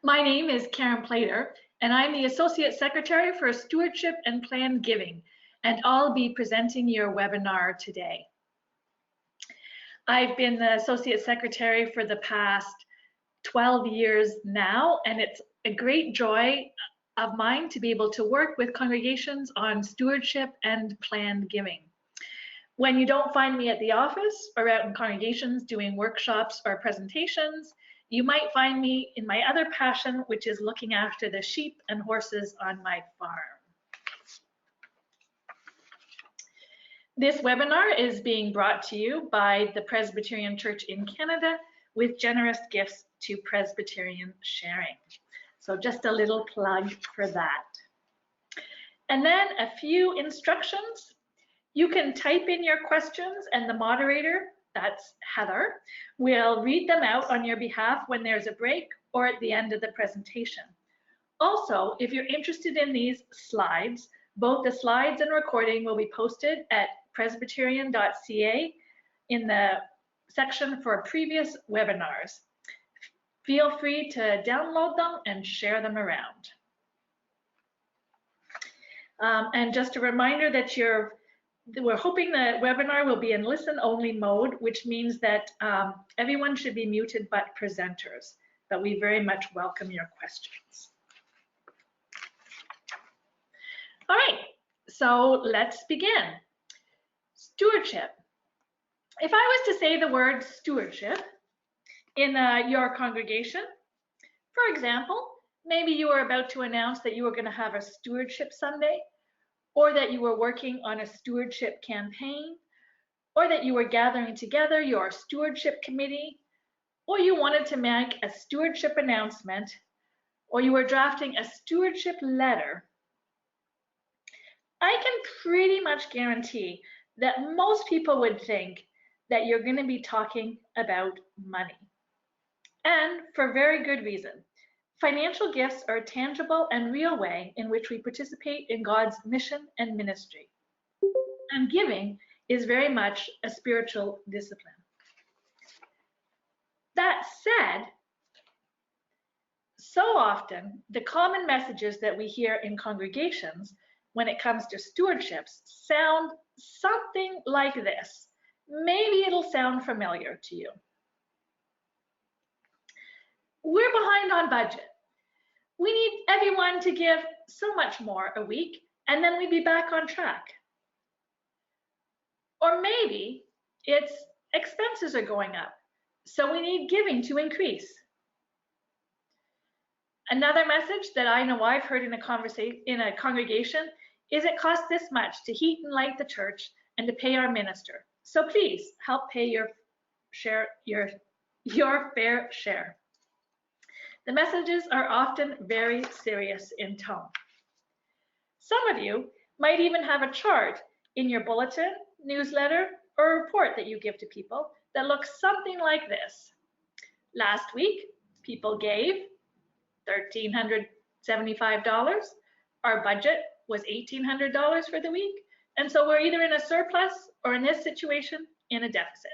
My name is Karen Plater, and I'm the Associate Secretary for Stewardship and Planned Giving, and I'll be presenting your webinar today. I've been the Associate Secretary for the past 12 years now, and it's a great joy of mine to be able to work with congregations on stewardship and planned giving. When you don't find me at the office or out in congregations doing workshops or presentations, you might find me in my other passion, which is looking after the sheep and horses on my farm. This webinar is being brought to you by the Presbyterian Church in Canada with generous gifts to Presbyterian Sharing. So just a little plug for that. And then a few instructions. You can type in your questions and the moderator, that's Heather, will read them out on your behalf when there's a break or at the end of the presentation. Also, if you're interested in these slides, both the slides and recording will be posted at presbyterian.ca in the section for previous webinars. Feel free to download them and share them around. And just a reminder that we're hoping the webinar will be in listen-only mode, which means that everyone should be muted but presenters, but we very much welcome your questions. All right, so let's begin. Stewardship. If I was to say the word stewardship in your congregation, for example, maybe you were about to announce that you were going to have a stewardship Sunday, or that you were working on a stewardship campaign, or that you were gathering together your stewardship committee, or you wanted to make a stewardship announcement, or you were drafting a stewardship letter, I can pretty much guarantee that most people would think that you're going to be talking about money. And for very good reason. Financial gifts are a tangible and real way in which we participate in God's mission and ministry. And giving is very much a spiritual discipline. That said, so often the common messages that we hear in congregations when it comes to stewardships sound something like this. Maybe it'll sound familiar to you. We're behind on budget. We need everyone to give so much more a week, and then we'd be back on track. Or maybe it's expenses are going up, so we need giving to increase. Another message that I know I've heard in a congregation is it costs this much to heat and light the church and to pay our minister. So please help pay your fair share. The messages are often very serious in tone. Some of you might even have a chart in your bulletin, newsletter, or report that you give to people that looks something like this. Last week, people gave $1,375. Our budget was $1,800 for the week, and so we're either in a surplus or in this situation, in a deficit.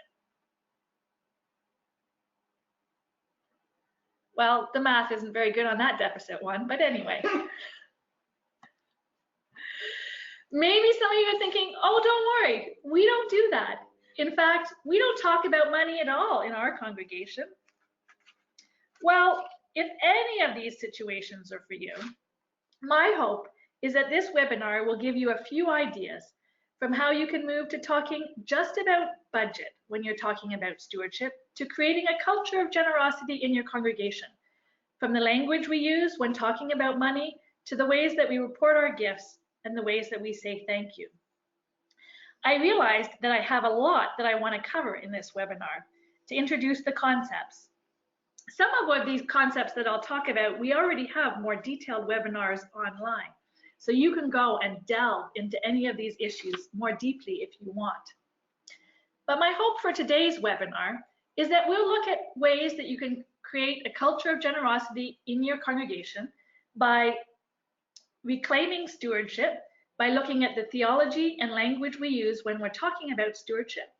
Well, the math isn't very good on that deficit one, but anyway. Maybe some of you are thinking, oh, don't worry, we don't do that. In fact, we don't talk about money at all in our congregation. Well, if any of these situations are for you, my hope is that this webinar will give you a few ideas from how you can move to talking just about budget when you're talking about stewardship to creating a culture of generosity in your congregation, from the language we use when talking about money to the ways that we report our gifts and the ways that we say thank you. I realized that I have a lot that I want to cover in this webinar to introduce the concepts. Some of these concepts that I'll talk about, we already have more detailed webinars online. So you can go and delve into any of these issues more deeply if you want. But my hope for today's webinar is that we'll look at ways that you can create a culture of generosity in your congregation by reclaiming stewardship, by looking at the theology and language we use when we're talking about stewardship,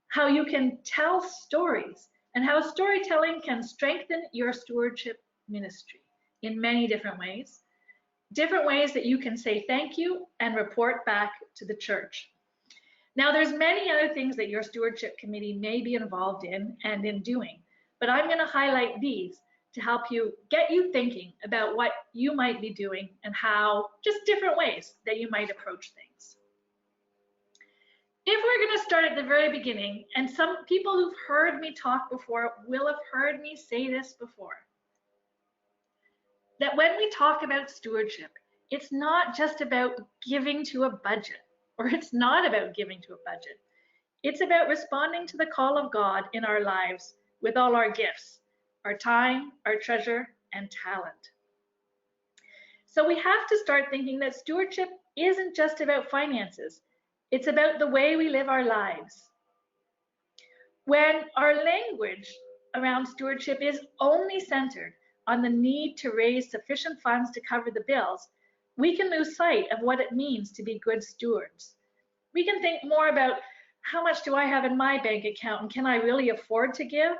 how you can tell stories, and how storytelling can strengthen your stewardship ministry in many different ways that you can say thank you and report back to the church. Now, there's many other things that your stewardship committee may be involved in and in doing, but I'm going to highlight these to help get you thinking about what you might be doing and how, just different ways that you might approach things. If we're going to start at the very beginning, and some people who've heard me talk before will have heard me say this before, that when we talk about stewardship, it's not just about giving to a budget, or it's not about giving to a budget. It's about responding to the call of God in our lives with all our gifts, our time, our treasure, and talent. So we have to start thinking that stewardship isn't just about finances. It's about the way we live our lives. When our language around stewardship is only centered on the need to raise sufficient funds to cover the bills, we can lose sight of what it means to be good stewards. We can think more about how much do I have in my bank account and can I really afford to give?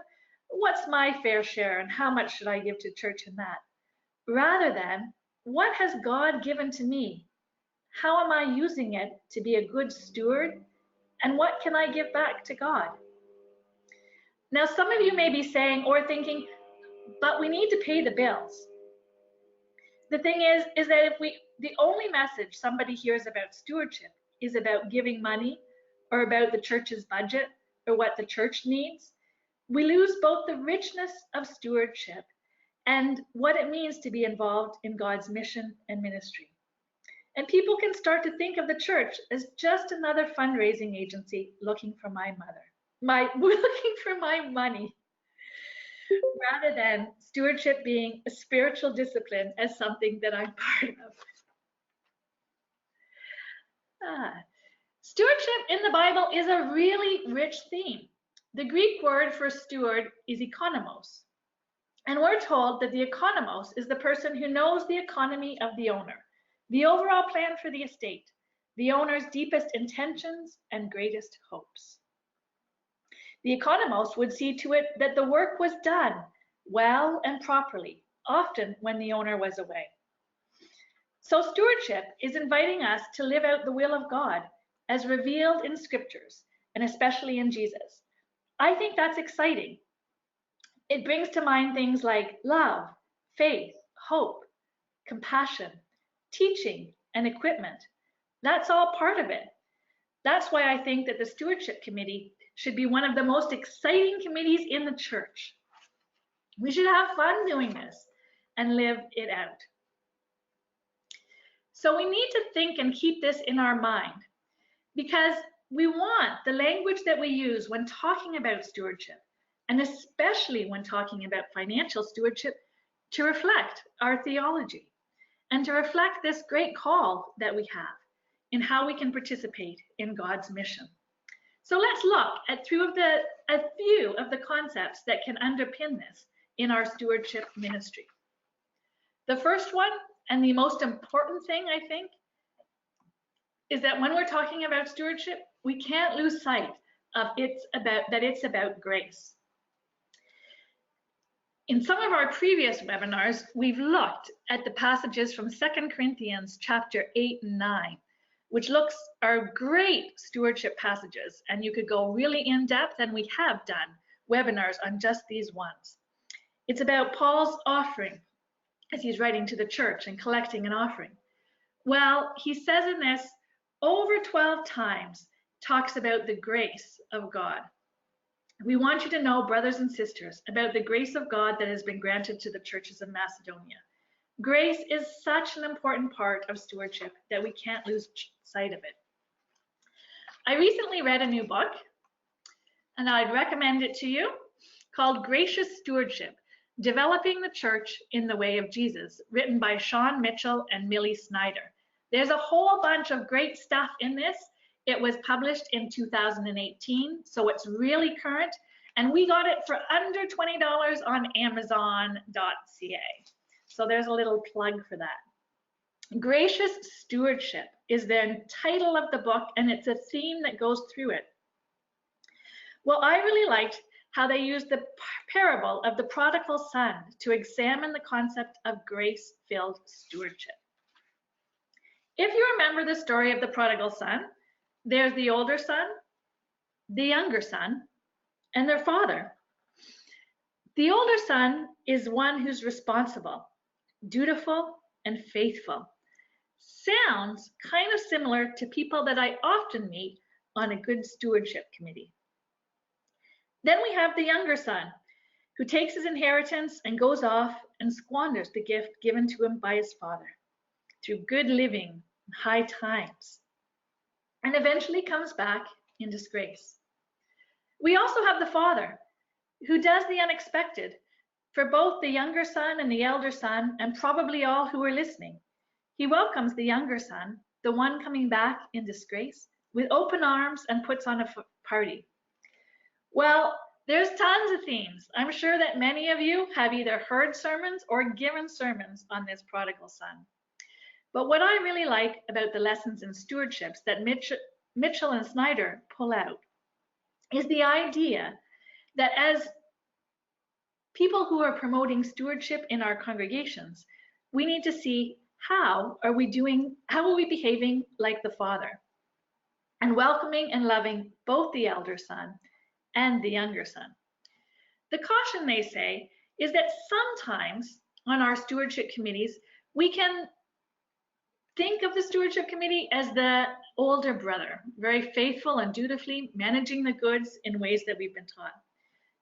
What's my fair share and how much should I give to church in that? Rather than, what has God given to me? How am I using it to be a good steward? And what can I give back to God? Now, some of you may be saying or thinking, but we need to pay the bills. The thing is that if the only message somebody hears about stewardship is about giving money or about the church's budget or what the church needs, we lose both the richness of stewardship and what it means to be involved in God's mission and ministry. And people can start to think of the church as just another fundraising agency looking for looking for my money, rather than stewardship being a spiritual discipline as something that I'm part of. Stewardship in the Bible is a really rich theme. The Greek word for steward is economos. And we're told that the economos is the person who knows the economy of the owner, the overall plan for the estate, the owner's deepest intentions and greatest hopes. The economos would see to it that the work was done well and properly, often when the owner was away. So stewardship is inviting us to live out the will of God as revealed in scriptures, and especially in Jesus. I think that's exciting. It brings to mind things like love, faith, hope, compassion, teaching, and equipment. That's all part of it. That's why I think that the Stewardship Committee should be one of the most exciting committees in the church. We should have fun doing this and live it out. So we need to think and keep this in our mind, because we want the language that we use when talking about stewardship, and especially when talking about financial stewardship, to reflect our theology and to reflect this great call that we have in how we can participate in God's mission. So let's look at a few of the concepts that can underpin this in our stewardship ministry. The first one, and the most important thing, I think, is that when we're talking about stewardship, we can't lose sight of it's about grace. In some of our previous webinars, we've looked at the passages from 2 Corinthians chapter 8 and 9, which are great stewardship passages, and you could go really in depth, and we have done webinars on just these ones. It's about Paul's offering as he's writing to the church and collecting an offering. Well, he says in this, over 12 times, talks about the grace of God. We want you to know, brothers and sisters, about the grace of God that has been granted to the churches of Macedonia. Grace is such an important part of stewardship that we can't lose sight of it. I recently read a new book, and I'd recommend it to you, called Gracious Stewardship, Developing the Church in the Way of Jesus, written by Sean Mitchell and Millie Snyder. There's a whole bunch of great stuff in this. It was published in 2018, so it's really current, and we got it for under $20 on Amazon.ca. So there's a little plug for that. Gracious Stewardship is the title of the book, and it's a theme that goes through it. Well, I really liked how they used the parable of the prodigal son to examine the concept of grace-filled stewardship. If you remember the story of the prodigal son, there's the older son, the younger son, and their father. The older son is one who's responsible, dutiful, and faithful. Sounds kind of similar to people that I often meet on a good stewardship committee. Then we have the younger son, who takes his inheritance and goes off and squanders the gift given to him by his father through good living and high times, and eventually comes back in disgrace. We also have the father, who does the unexpected for both the younger son and the elder son, and probably all who are listening. He welcomes the younger son, the one coming back in disgrace, with open arms and puts on a party. Well, there's tons of themes. I'm sure that many of you have either heard sermons or given sermons on this prodigal son. But what I really like about the lessons in stewardships that Mitchell and Snyder pull out is the idea that as people who are promoting stewardship in our congregations, we need to see how are we behaving like the father, and welcoming and loving both the elder son and the younger son. The caution, they say, is that sometimes on our stewardship committees, we can think of the stewardship committee as the older brother, very faithful and dutifully managing the goods in ways that we've been taught.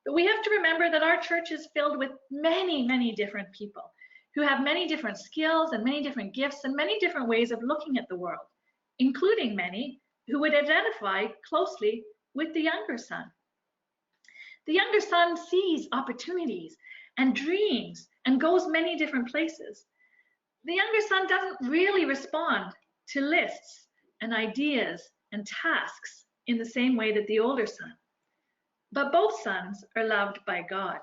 But we have to remember that our church is filled with many, many different people who have many different skills and many different gifts and many different ways of looking at the world, including many who would identify closely with the younger son. The younger son sees opportunities and dreams and goes many different places. The younger son doesn't really respond to lists and ideas and tasks in the same way that the older son. But both sons are loved by God.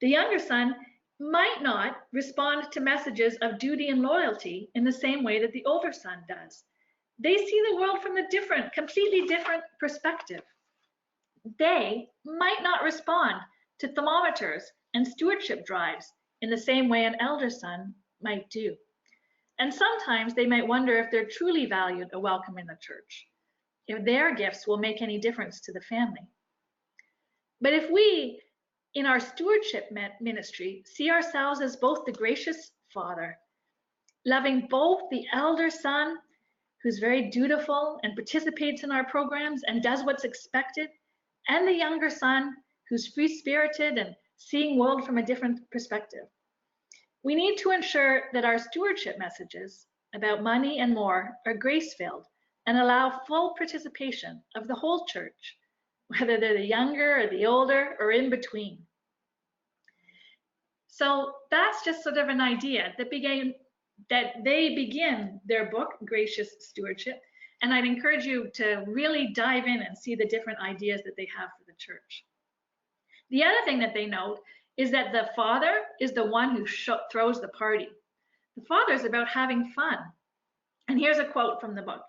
The younger son might not respond to messages of duty and loyalty in the same way that the older son does. They see the world from a completely different perspective. They might not respond to thermometers and stewardship drives in the same way an elder son might do. And sometimes they might wonder if they're truly valued or welcome in the church, if their gifts will make any difference to the family. But if we, in our stewardship ministry, see ourselves as both the gracious father, loving both the elder son, who's very dutiful and participates in our programs and does what's expected, and the younger son, who's free-spirited and seeing the world from a different perspective. We need to ensure that our stewardship messages about money and more are grace-filled and allow full participation of the whole church, whether they're the younger or the older or in between. So that's just sort of an idea that they begin their book, Gracious Stewardship. And I'd encourage you to really dive in and see the different ideas that they have for the church. The other thing that they note is that the father is the one who throws the party. The father is about having fun. And here's a quote from the book.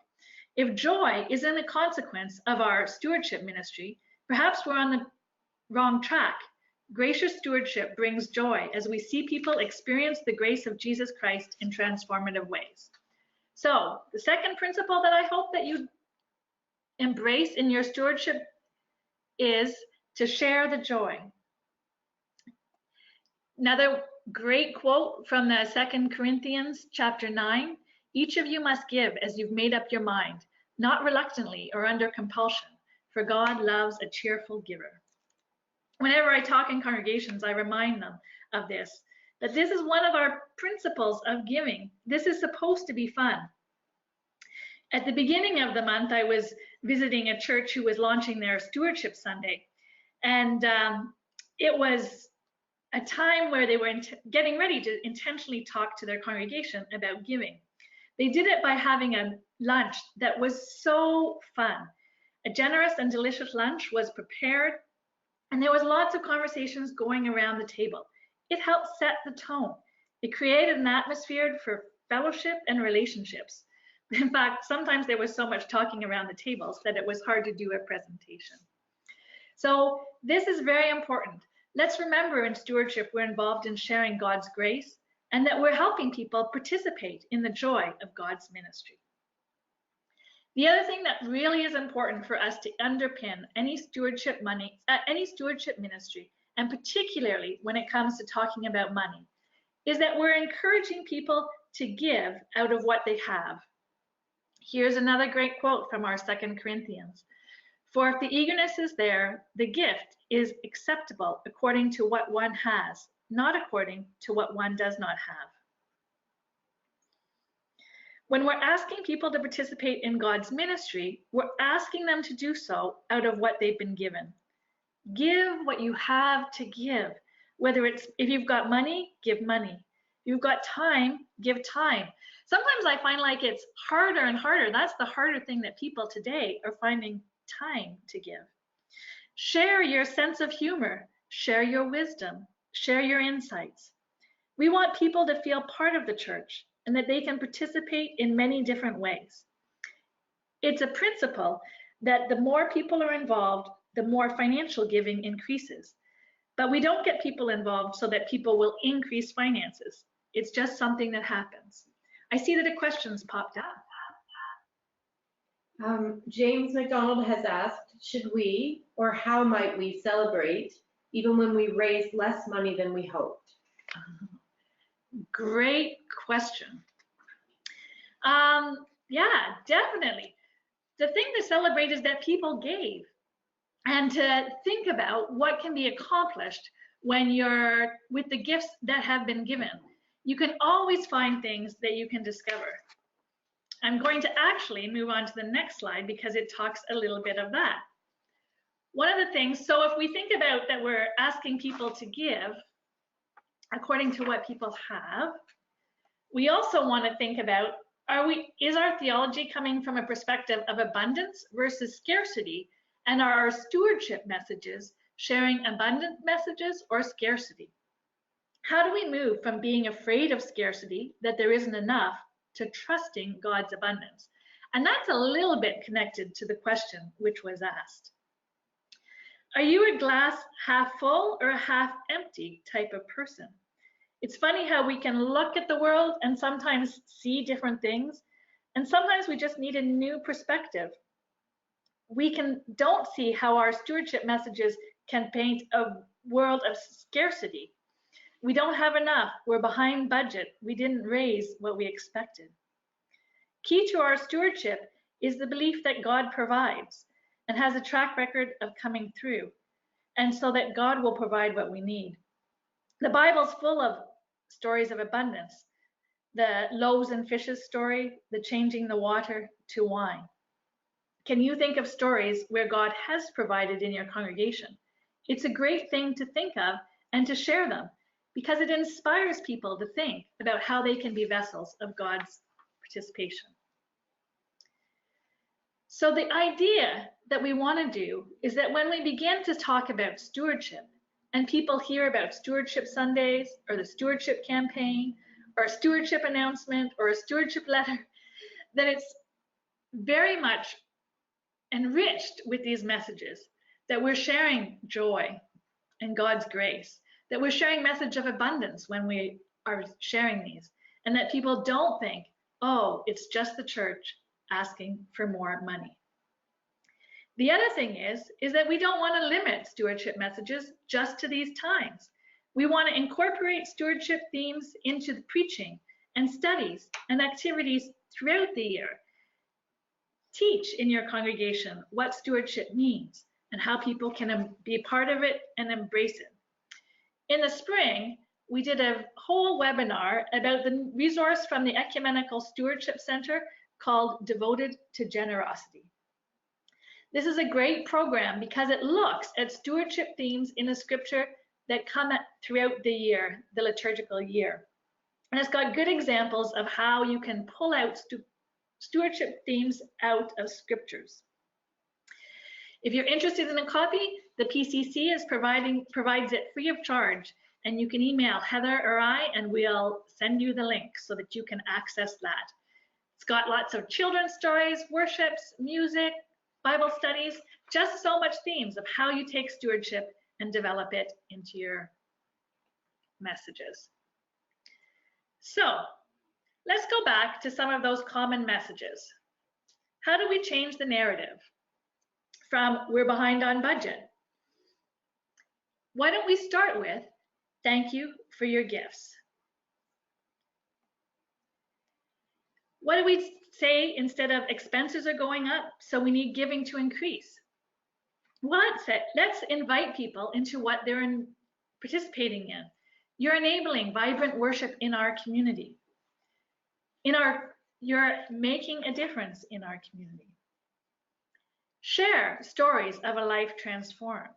If joy isn't a consequence of our stewardship ministry, perhaps we're on the wrong track. Gracious stewardship brings joy as we see people experience the grace of Jesus Christ in transformative ways. So the second principle that I hope that you embrace in your stewardship is to share the joy. Another great quote from the 2 Corinthians chapter 9, each of you must give as you've made up your mind, not reluctantly or under compulsion, for God loves a cheerful giver. Whenever I talk in congregations, I remind them of this, that this is one of our principles of giving. This is supposed to be fun. At the beginning of the month, I was visiting a church who was launching their Stewardship Sunday. And it was a time where they were getting ready to intentionally talk to their congregation about giving. They did it by having a lunch that was so fun. A generous and delicious lunch was prepared, and there was lots of conversations going around the table. It helped set the tone. It created an atmosphere for fellowship and relationships. In fact, sometimes there was so much talking around the tables that it was hard to do a presentation. So this is very important. Let's remember in stewardship, we're involved in sharing God's grace and that we're helping people participate in the joy of God's ministry. The other thing that really is important for us to underpin any stewardship ministry, and particularly when it comes to talking about money, is that we're encouraging people to give out of what they have. Here's another great quote from our 2 Corinthians. For if the eagerness is there, the gift is acceptable according to what one has, not according to what one does not have. When we're asking people to participate in God's ministry, we're asking them to do so out of what they've been given. Give what you have to give. Whether it's, if you've got money, give money. If you've got time, give time. Sometimes I find like it's harder and harder. That's the harder thing that people today are finding time to give. Share your sense of humor. Share your wisdom. Share your insights. We want people to feel part of the church and that they can participate in many different ways. It's a principle that the more people are involved, the more financial giving increases. But we don't get people involved so that people will increase finances. It's just something that happens. I see that a question's popped up. James McDonald has asked, should we or how might we celebrate even when we raise less money than we hoped? Great question. Yeah, definitely. The thing to celebrate is that people gave, and to think about what can be accomplished when you're with the gifts that have been given. You can always find things that you can discover. I'm going to actually move on to the next slide because it talks a little bit of that. One of the things, so if we think about that we're asking people to give according to what people have, we also want to think about, is our theology coming from a perspective of abundance versus scarcity? And are our stewardship messages sharing abundant messages or scarcity? How do we move from being afraid of scarcity, that there isn't enough, to trusting God's abundance? And that's a little bit connected to the question which was asked. Are you a glass half full or a half empty type of person? It's funny how we can look at the world and sometimes see different things, and sometimes we just need a new perspective. We don't see how our stewardship messages can paint a world of scarcity. We don't have enough, we're behind budget, we didn't raise what we expected. Key to our stewardship is the belief that God provides and has a track record of coming through, and so that God will provide what we need. The Bible's full of stories of abundance. The loaves and fishes story, the changing the water to wine. Can you think of stories where God has provided in your congregation? It's a great thing to think of and to share them because it inspires people to think about how they can be vessels of God's participation. So the idea that we want to do is that when we begin to talk about stewardship and people hear about stewardship Sundays or the stewardship campaign or a stewardship announcement or a stewardship letter, that it's very much enriched with these messages, that we're sharing joy and God's grace, that we're sharing message of abundance when we are sharing these, and that people don't think, oh, it's just the church asking for more money. The other thing is that we don't want to limit stewardship messages just to these times. We want to incorporate stewardship themes into the preaching and studies and activities throughout the year. Teach in your congregation what stewardship means and how people can be a part of it and embrace it. In the spring, we did a whole webinar about the resource from the Ecumenical Stewardship Center called Devoted to Generosity. This is a great program because it looks at stewardship themes in the scripture that come throughout the year, the liturgical year. And it's got good examples of how you can pull out stewardship themes out of scriptures. If you're interested in a copy, the PCC provides it free of charge, and you can email Heather or I and we'll send you the link so that you can access that. It's got lots of children's stories, worships, music, Bible studies, Just so much themes of how you take stewardship and develop it into your messages. So let's go back to some of those common messages. How do we change the narrative from we're behind on budget? Why don't we start with thank you for your gifts? What do we say instead of expenses are going up, so we need giving to increase? Well, let's invite people into what they're participating in. You're enabling vibrant worship in our community. You're making a difference in our community. Share stories of a life transformed.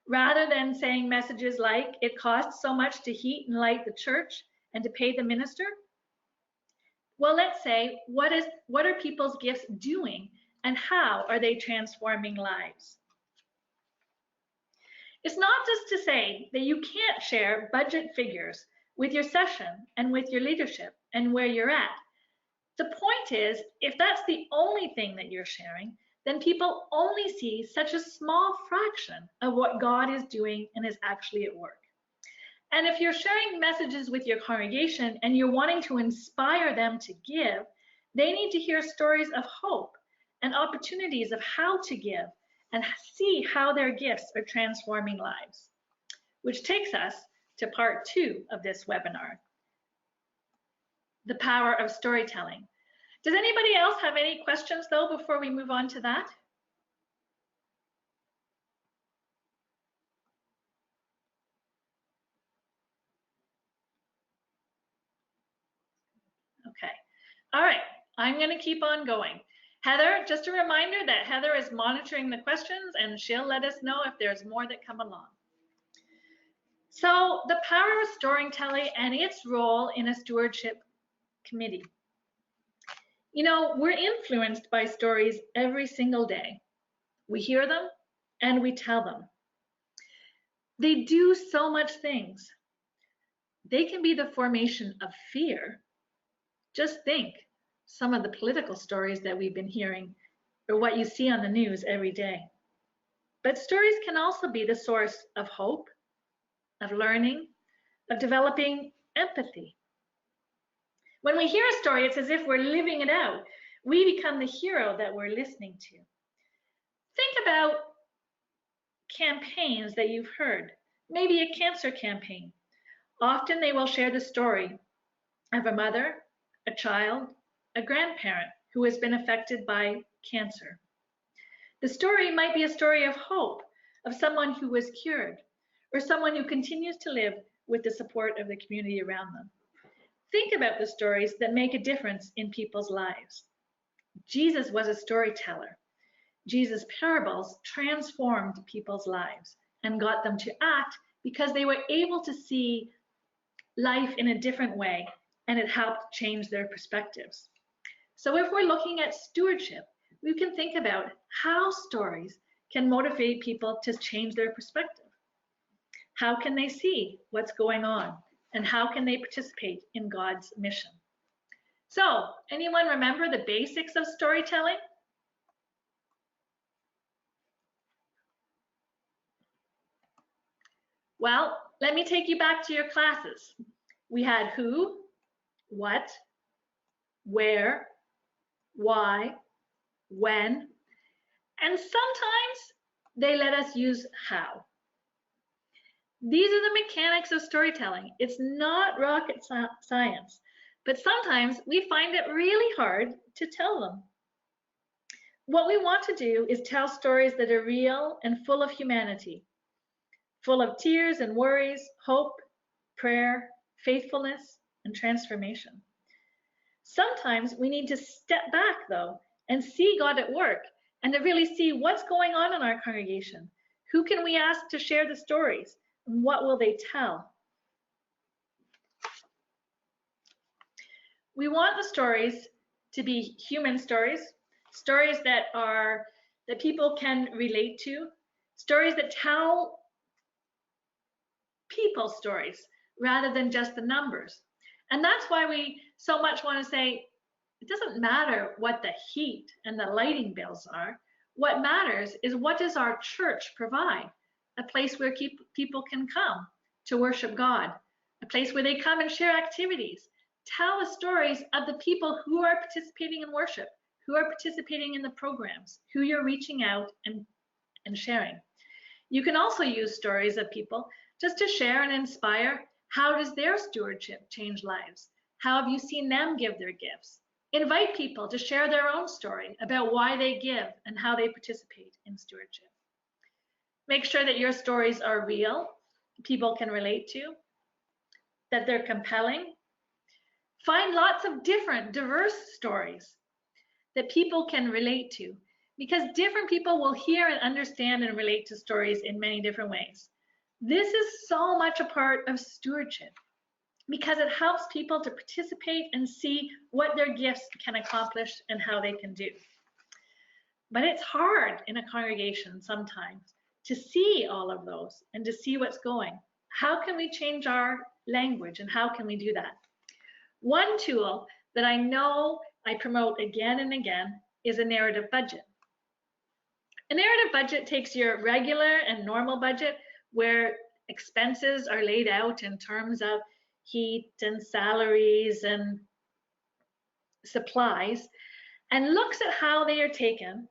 Rather than saying messages like, it costs so much to heat and light the church and to pay the minister, well, let's say, what are people's gifts doing and how are they transforming lives? It's not just to say that you can't share budget figures with your session and with your leadership and where you're at. The point is, if that's the only thing that you're sharing, then people only see such a small fraction of what God is doing and is actually at work. And if you're sharing messages with your congregation and you're wanting to inspire them to give, they need to hear stories of hope and opportunities of how to give and see how their gifts are transforming lives. Which takes us to part 2 of this webinar, the power of storytelling. Does anybody else have any questions though before we move on to that? Okay, all right, I'm going to keep on going. Heather, just a reminder that Heather is monitoring the questions and she'll let us know if there's more that come along. So the power of storytelling and its role in a stewardship committee. You know, we're influenced by stories every single day. We hear them and we tell them. They do so much things. They can be the formation of fear. Just think some of the political stories that we've been hearing or what you see on the news every day. But stories can also be the source of hope, of learning, of developing empathy. When we hear a story, it's as if we're living it out. We become the hero that we're listening to. Think about campaigns that you've heard, maybe a cancer campaign. Often they will share the story of a mother, a child, a grandparent who has been affected by cancer. The story might be a story of hope, of someone who was cured, or someone who continues to live with the support of the community around them. Think about the stories that make a difference in people's lives. Jesus was a storyteller. Jesus' parables transformed people's lives and got them to act because they were able to see life in a different way, and it helped change their perspectives. So if we're looking at stewardship, we can think about how stories can motivate people to change their perspective. How can they see what's going on? And how can they participate in God's mission? So, anyone remember the basics of storytelling? Well, let me take you back to your classes. We had who, what, where, why, when, and sometimes they let us use how. These are the mechanics of storytelling. It's not rocket science, but sometimes we find it really hard to tell them. What we want to do is tell stories that are real and full of humanity, full of tears and worries, hope, prayer, faithfulness, and transformation. Sometimes we need to step back, though, and see God at work and to really see what's going on in our congregation. Who can we ask to share the stories? And what will they tell? We want the stories to be human stories, stories that people can relate to, stories that tell people stories rather than just the numbers. And that's why we so much want to say, it doesn't matter what the heat and the lighting bills are. What matters is, what does our church provide? A place where people can come to worship God, a place where they come and share activities. Tell the stories of the people who are participating in worship, who are participating in the programs, who you're reaching out and sharing. You can also use stories of people just to share and inspire. How does their stewardship change lives? How have you seen them give their gifts? Invite people to share their own story about why they give and how they participate in stewardship. Make sure that your stories are real, people can relate to, that they're compelling. Find lots of different, diverse stories that people can relate to, because different people will hear and understand and relate to stories in many different ways. This is so much a part of stewardship, because it helps people to participate and see what their gifts can accomplish and how they can do. But it's hard in a congregation sometimes to see all of those and to see what's going. How can we change our language, and how can we do that? One tool that I know I promote again and again is a narrative budget. A narrative budget takes your regular and normal budget, where expenses are laid out in terms of heat and salaries and supplies, and looks at how they are taken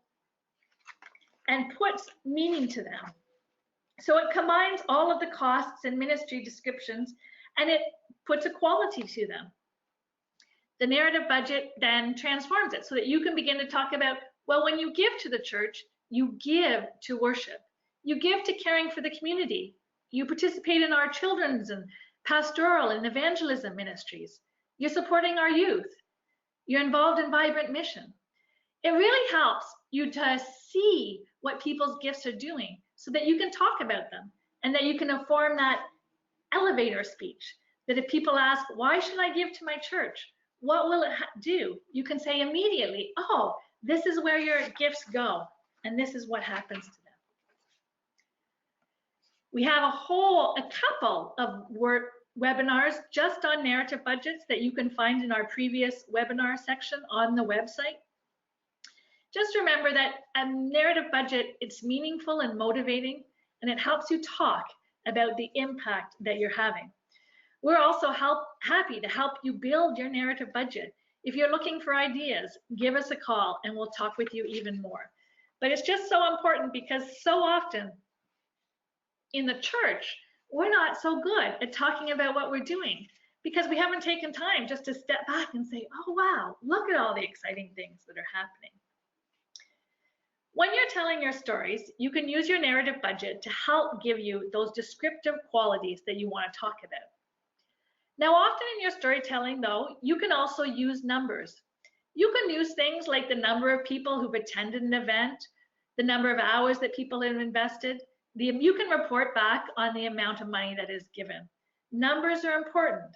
and puts meaning to them. So it combines all of the costs and ministry descriptions, and it puts a quality to them. The narrative budget then transforms it so that you can begin to talk about, well, when you give to the church, you give to worship. You give to caring for the community. You participate in our children's and pastoral and evangelism ministries. You're supporting our youth. You're involved in vibrant mission. It really helps you to see what people's gifts are doing so that you can talk about them, and that you can inform that elevator speech, that if people ask, why should I give to my church? What will it do? You can say immediately, oh, this is where your gifts go, and this is what happens to them. We have a couple of webinars just on narrative budgets that you can find in our previous webinar section on the website. Just remember that a narrative budget, it's meaningful and motivating, and it helps you talk about the impact that you're having. We're also happy to help you build your narrative budget. If you're looking for ideas, give us a call and we'll talk with you even more. But it's just so important, because so often in the church, we're not so good at talking about what we're doing, because we haven't taken time just to step back and say, oh, wow, look at all the exciting things that are happening. When you're telling your stories, you can use your narrative budget to help give you those descriptive qualities that you want to talk about. Now, often in your storytelling, though, you can also use numbers. You can use things like the number of people who've attended an event, the number of hours that people have invested. You can report back on the amount of money that is given. Numbers are important.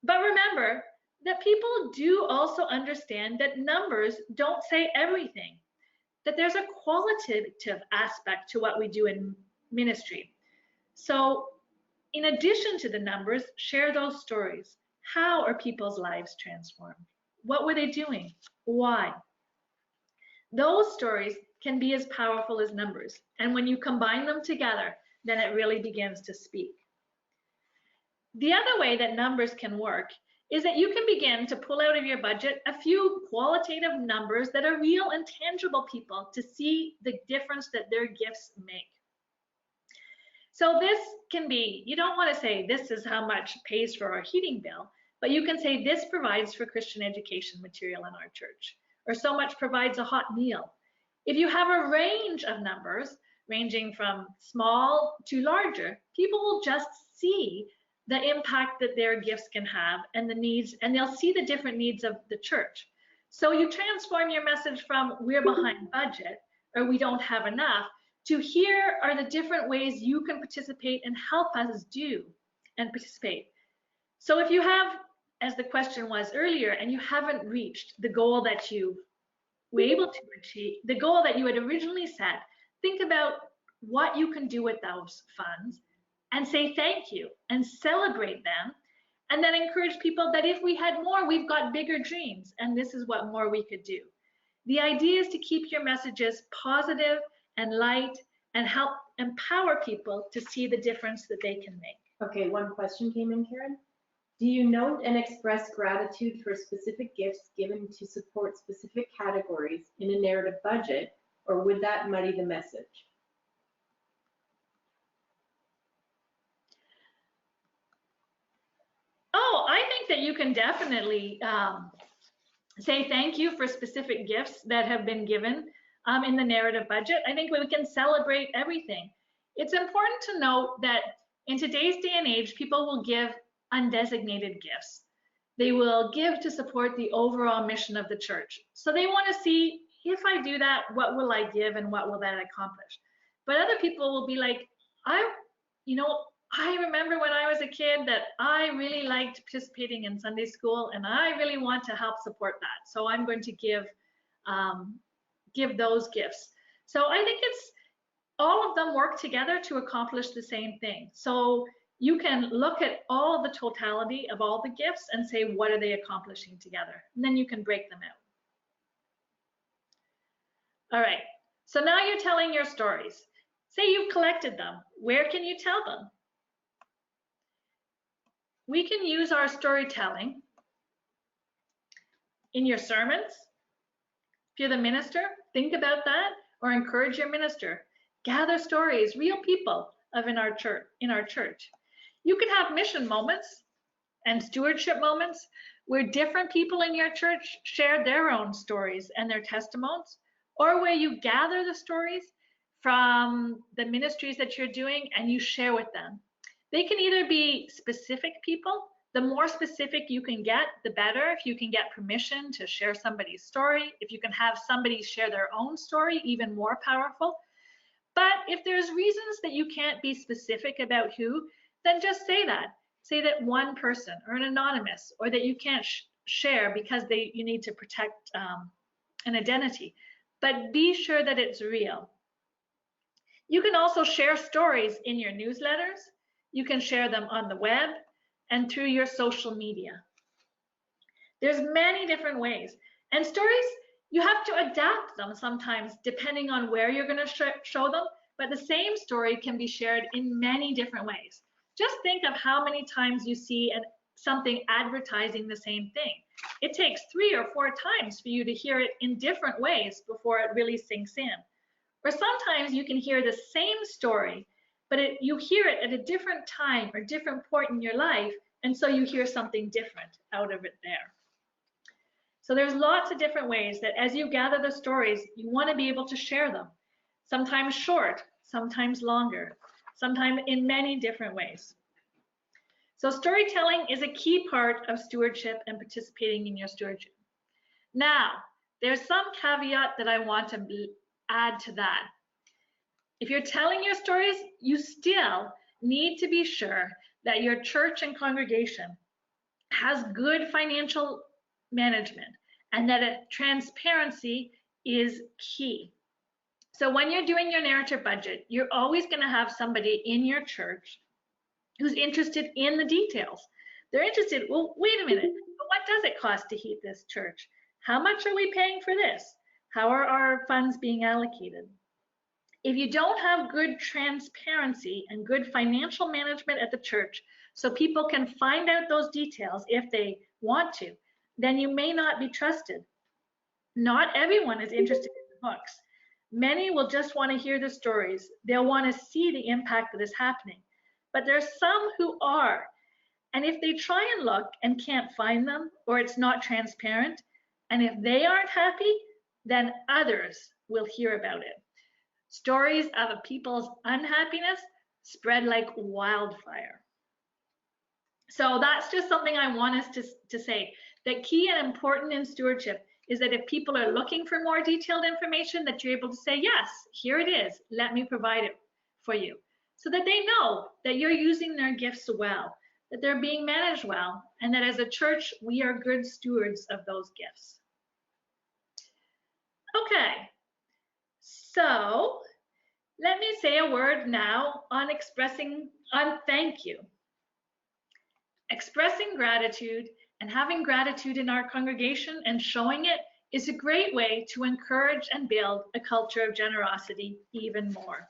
But remember that people do also understand that numbers don't say everything, that there's a qualitative aspect to what we do in ministry. So in addition to the numbers, share those stories. How are people's lives transformed? What were they doing? Why? Those stories can be as powerful as numbers. And when you combine them together, then it really begins to speak. The other way that numbers can work is that you can begin to pull out of your budget a few qualitative numbers that are real and tangible people to see the difference that their gifts make. So this can be, you don't want to say this is how much pays for our heating bill, but you can say this provides for Christian education material in our church, or so much provides a hot meal. If you have a range of numbers ranging from small to larger, people will just see the impact that their gifts can have and the needs, and they'll see the different needs of the church. So you transform your message from we're behind budget or we don't have enough to here are the different ways you can participate and help us do and participate. So if you have, as the question was earlier, and you haven't reached the goal that you were able to achieve, the goal that you had originally set, think about what you can do with those funds and say thank you and celebrate them, and then encourage people that if we had more, we've got bigger dreams and this is what more we could do. The idea is to keep your messages positive and light and help empower people to see the difference that they can make. Okay, one question came in, Karen. Do you note and express gratitude for specific gifts given to support specific categories in a narrative budget, or would that muddy the message? Oh, I think that you can definitely say thank you for specific gifts that have been given in the narrative budget. I think we can celebrate everything. It's important to note that in today's day and age, people will give undesignated gifts. They will give to support the overall mission of the church. So they want to see, if I do that, what will I give and what will that accomplish? But other people will be like, I remember when I was a kid that I really liked participating in Sunday school and I really want to help support that. So I'm going to give those gifts. So I think it's all of them work together to accomplish the same thing. So you can look at all the totality of all the gifts and say, what are they accomplishing together? And then you can break them out. All right, so now you're telling your stories. Say you've collected them. Where can you tell them? We can use our storytelling in your sermons. If you're the minister, think about that, or encourage your minister. Gather stories, real people in our church. You could have mission moments and stewardship moments where different people in your church share their own stories and their testimonies, or where you gather the stories from the ministries that you're doing and you share with them. They can either be specific people. The more specific you can get, the better. If you can get permission to share somebody's story, if you can have somebody share their own story, even more powerful. But if there's reasons that you can't be specific about who, then just say that. Say that one person or an anonymous, or that you can't share because you need to protect an identity. But be sure that it's real. You can also share stories in your newsletters. You can share them on the web and through your social media. There's many different ways. And stories, you have to adapt them sometimes depending on where you're going to show them, but the same story can be shared in many different ways. Just think of how many times you see something advertising the same thing. It takes 3 or 4 times for you to hear it in different ways before it really sinks in. Or sometimes you can hear the same story, but you hear it at a different time or different point in your life, and so you hear something different out of it there. So there's lots of different ways that as you gather the stories, you want to be able to share them. Sometimes short, sometimes longer, sometimes in many different ways. So storytelling is a key part of stewardship and participating in your stewardship. Now, there's some caveat that I want to add to that. If you're telling your stories, you still need to be sure that your church and congregation has good financial management and that transparency is key. So when you're doing your narrative budget, you're always going to have somebody in your church who's interested in the details. They're interested, well, wait a minute, what does it cost to heat this church? How much are we paying for this? How are our funds being allocated? If you don't have good transparency and good financial management at the church, so people can find out those details if they want to, then you may not be trusted. Not everyone is interested in the books. Many will just want to hear the stories. They'll want to see the impact that is happening. But there's some who are. And if they try and look and can't find them, or it's not transparent, and if they aren't happy, then others will hear about it. Stories of a people's unhappiness spread like wildfire. So that's just something I want us to say. The key and important in stewardship is that if people are looking for more detailed information, that you're able to say, yes, here it is, let me provide it for you. So that they know that you're using their gifts well, that they're being managed well, and that as a church, we are good stewards of those gifts. Okay, so let me say a word now on thank you. Expressing gratitude and having gratitude in our congregation and showing it is a great way to encourage and build a culture of generosity even more.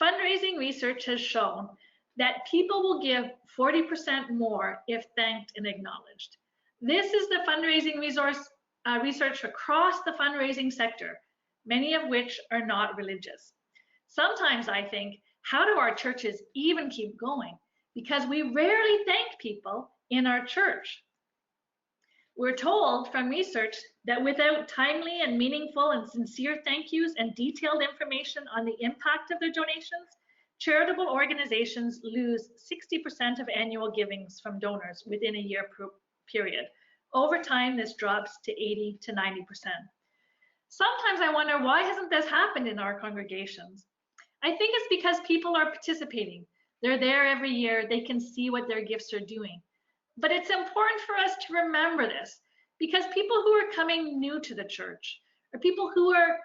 Fundraising research has shown that people will give 40% more if thanked and acknowledged. This is the fundraising research across the fundraising sector, many of which are not religious. Sometimes I think, how do our churches even keep going? Because we rarely thank people in our church. We're told from research that without timely and meaningful and sincere thank yous and detailed information on the impact of their donations, charitable organizations lose 60% of annual givings from donors within a year period. Over time, this drops to 80 to 90%. Sometimes I wonder, why hasn't this happened in our congregations? I think it's because people are participating. They're there every year. They can see what their gifts are doing. But it's important for us to remember this, because people who are coming new to the church, or people who are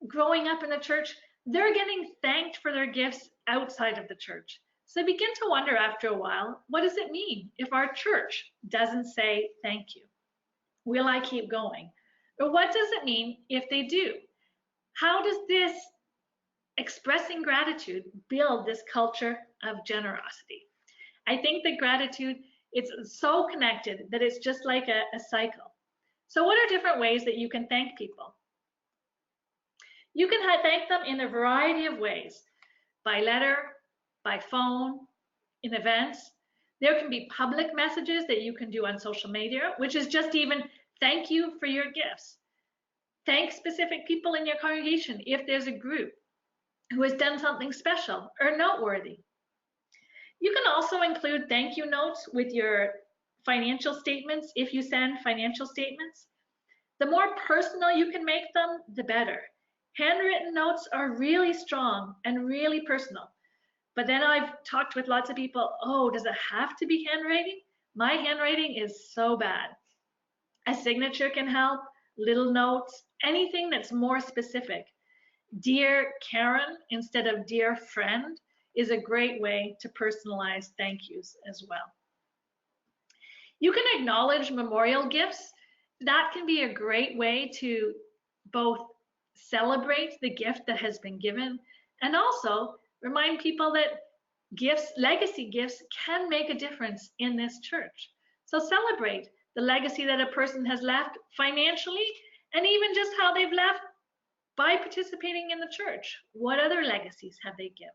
growing up in the church, they're getting thanked for their gifts outside of the church. So I begin to wonder after a while, what does it mean if our church doesn't say thank you? Will I keep going? Or what does it mean if they do? How does this expressing gratitude build this culture of generosity? I think that gratitude, it's so connected that it's just like a cycle. So what are different ways that you can thank people? You can thank them in a variety of ways, by letter, by phone, in events. There can be public messages that you can do on social media, which is just even thank you for your gifts. Thank specific people in your congregation if there's a group who has done something special or noteworthy. You can also include thank you notes with your financial statements if you send financial statements. The more personal you can make them, the better. Handwritten notes are really strong and really personal. But then I've talked with lots of people, oh, does it have to be handwriting? My handwriting is so bad. A signature can help, little notes, anything that's more specific. Dear Karen instead of dear friend is a great way to personalize thank yous as well. You can acknowledge memorial gifts. That can be a great way to both celebrate the gift that has been given and also remind people that gifts, legacy gifts, can make a difference in this church. So celebrate the legacy that a person has left financially and even just how they've left by participating in the church. What other legacies have they given?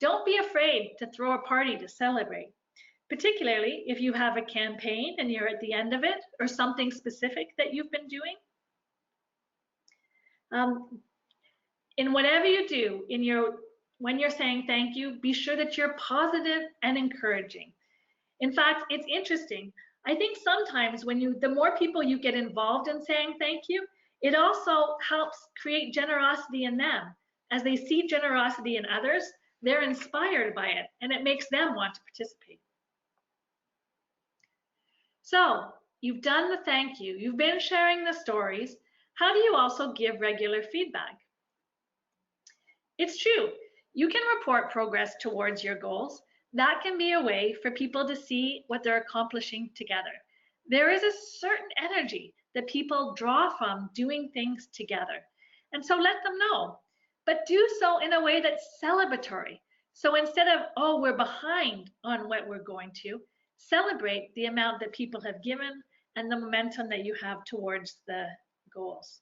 Don't be afraid to throw a party to celebrate, particularly if you have a campaign and you're at the end of it or something specific that you've been doing. In whatever you do, when you're saying thank you, be sure that you're positive and encouraging. In fact, it's interesting. I think sometimes the more people you get involved in saying thank you, it also helps create generosity in them. As they see generosity in others, they're inspired by it, and it makes them want to participate. So you've done the thank you. You've been sharing the stories. How do you also give regular feedback? It's true. You can report progress towards your goals. That can be a way for people to see what they're accomplishing together. There is a certain energy that people draw from doing things together. And so let them know, but do so in a way that's celebratory. So instead of, oh, we're behind on what we're going to, celebrate the amount that people have given and the momentum that you have towards the goals.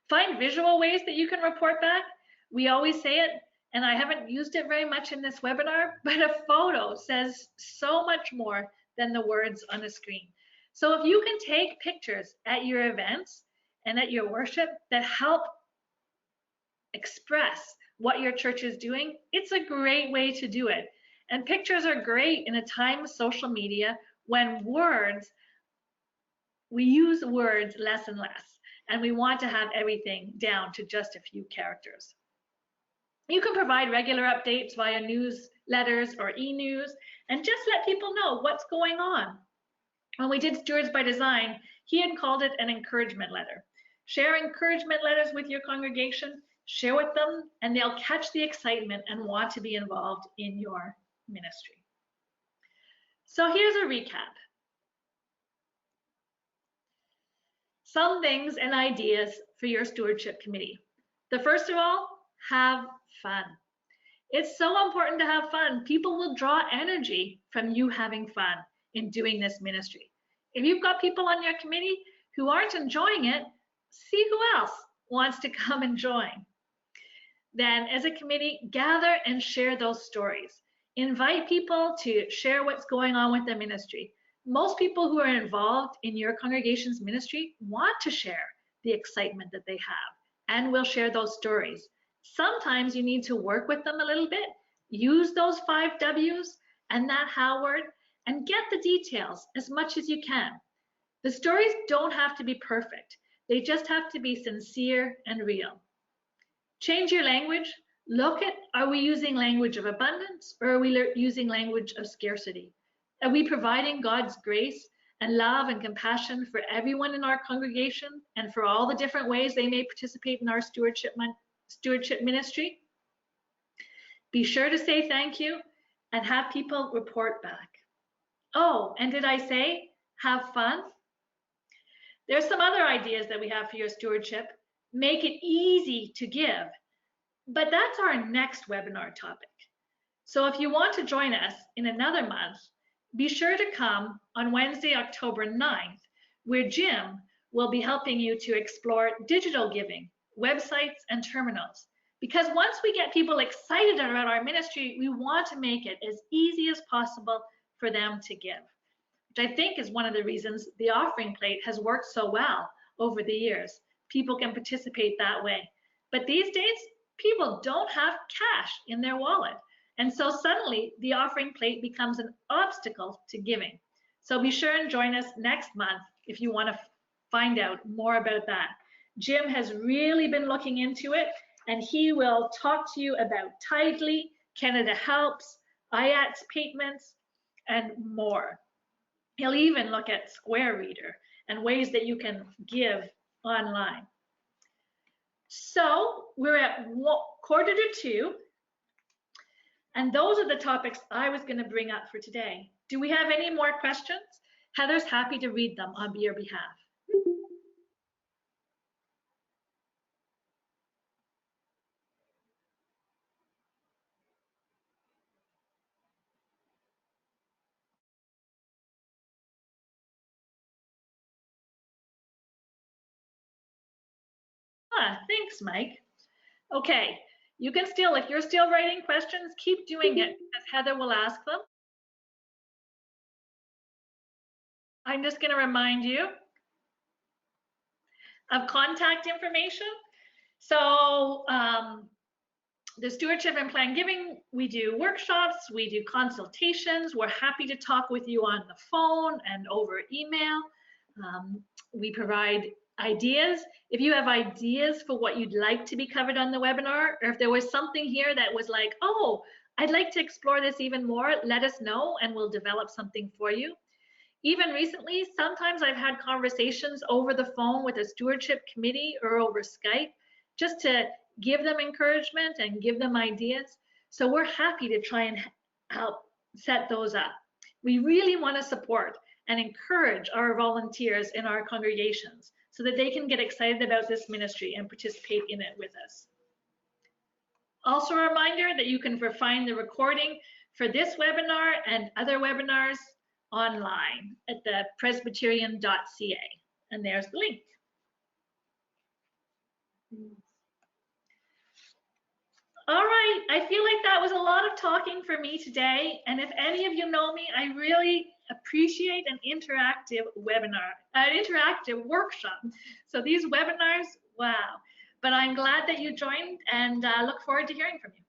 Find visual ways that you can report back. We always say it, and I haven't used it very much in this webinar, but a photo says so much more than the words on a screen. So if you can take pictures at your events and at your worship that help express what your church is doing, it's a great way to do it. And pictures are great in a time of social media when we use words less and less, and we want to have everything down to just a few characters. You can provide regular updates via newsletters or e-news and just let people know what's going on. When we did Stewards by Design, he had called it an encouragement letter. Share encouragement letters with your congregation, share with them, and they'll catch the excitement and want to be involved in your ministry. So here's a recap. some things and ideas for your stewardship committee. The first of all, have fun. It's so important to have fun. People will draw energy from you having fun in doing this ministry. If you've got people on your committee who aren't enjoying it, see who else wants to come and join. Then, as a committee, gather and share those stories. Invite people to share what's going on with the ministry. Most people who are involved in your congregation's ministry want to share the excitement that they have and will share those stories. Sometimes you need to work with them a little bit. Use those 5 W's and that how word and get the details as much as you can. The stories don't have to be perfect. They just have to be sincere and real. Change your language. Look at, are we using language of abundance or are we using language of scarcity? Are we providing God's grace and love and compassion for everyone in our congregation and for all the different ways they may participate in our stewardship ministry? Be sure to say thank you and have people report back. Oh, and did I say have fun? There's some other ideas that we have for your stewardship. Make it easy to give, but that's our next webinar topic. So if you want to join us in another month, be sure to come on Wednesday, October 9th, where Jim will be helping you to explore digital giving, websites, and terminals. Because once we get people excited about our ministry, we want to make it as easy as possible for them to give, which I think is one of the reasons the offering plate has worked so well over the years. People can participate that way. But these days, people don't have cash in their wallet. And so suddenly the offering plate becomes an obstacle to giving. So be sure and join us next month if you want to find out more about that. Jim has really been looking into it, and he will talk to you about Tidely, Canada Helps, IATS payments, and more. He'll even look at Square Reader and ways that you can give online. So we're at 1:45, and those are the topics I was going to bring up for today. Do we have any more questions? Heather's happy to read them on your behalf. Thanks, Mike. Okay, you can still, if you're still writing questions, keep doing it because Heather will ask them. I'm just going to remind you of contact information. So the Stewardship and Planned Giving, we do workshops, we do consultations. We're happy to talk with you on the phone and over email. We provide ideas. If you have ideas for what you'd like to be covered on the webinar, or if there was something here that was like, oh, I'd like to explore this even more, let us know and we'll develop something for you. Even recently, sometimes I've had conversations over the phone with a stewardship committee or over Skype just to give them encouragement and give them ideas. So we're happy to try and help set those up. We really want to support and encourage our volunteers in our congregations so that they can get excited about this ministry and participate in it with us. Also a reminder that you can find the recording for this webinar and other webinars online at the presbyterian.ca, and there's the link. All right, I feel like that was a lot of talking for me today, and if any of you know me, I really appreciate an interactive webinar, an interactive workshop. So these webinars, wow. But I'm glad that you joined and look forward to hearing from you.